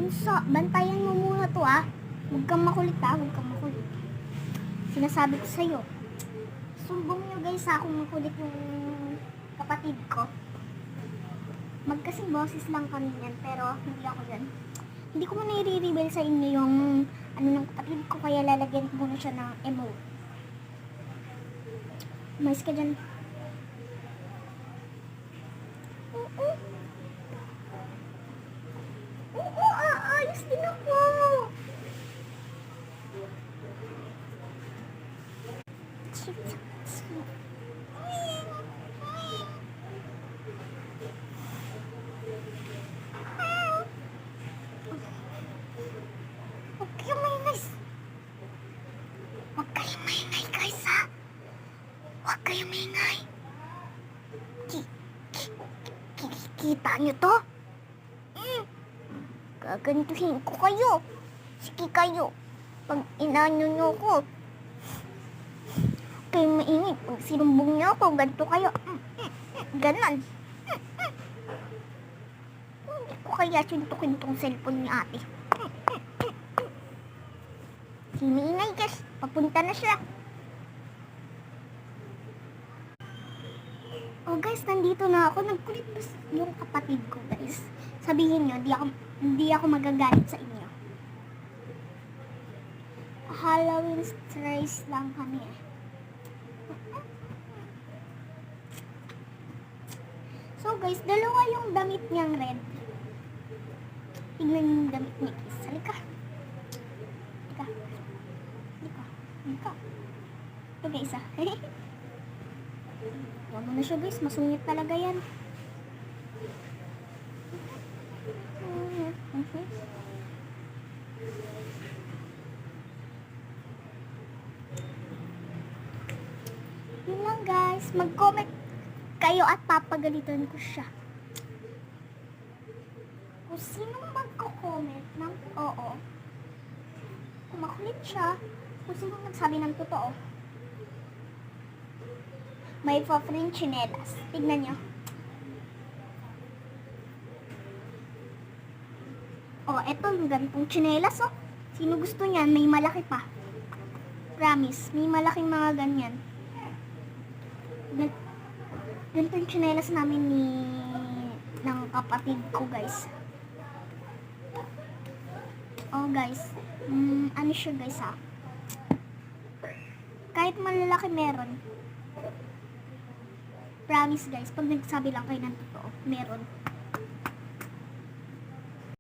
bunso, bantayan mo muna to ah. Huwag kang makulit ah, huwag kang makulit. Sinasabi ko sa'yo. Sumbong nyo guys ha kung makulit yung kapatid ko. Magkasing boses lang kami yan, pero hindi ako yan. Hindi ko muna i-reveal sa inyo yung ano ng kapatid ko, kaya lalagyan ko muna siya ng emote. Mas ka dyan. Oo. Oo, ayos din ako. Okay, guys. Huwag kayong maingay guys ha. Huwag kayong maingay. Kita nyo to? Gagantuhin ko kayo. Sige kayo. Pag inanyo nyo ko. Huwag kayong maingay. Pag sinumbong nyo ako, ganito kayo. Ganon. Hindi ko kaya suntukin tong cellphone ni ate. Hiniinay guys. Papunta na siya. Oh guys, nandito na ako. Nagkulit ba yung kapatid ko guys? Sabihin nyo, hindi ako magagalit sa inyo. Halloween stress lang kami eh. So guys, dalawa yung damit niyang red. Tignan yung damit ni Kiss. Halika. Halika. Halika. Halika. Ito guys ah. Huwag mo na siya guys, masungit talaga yan. Yun lang guys, mag-comment kayo at papagalitan ko siya. Kung sinong magko-comment ng oo, kung makulit siya, kung sinong nagsabi ng totoo, may pa-free chinelas. Tignan nyo. Oh, eto yung ganitong chinelas, oh. Sino gusto niyan? May malaki pa. Promise, may malaking mga ganyan. Ganito yung chinelas namin ng kapatid ko, guys. Oh, guys. Ano siya, guys, ha? Kahit malalaki meron. Promise guys, pag nagsabi lang kayo ng totoo, meron.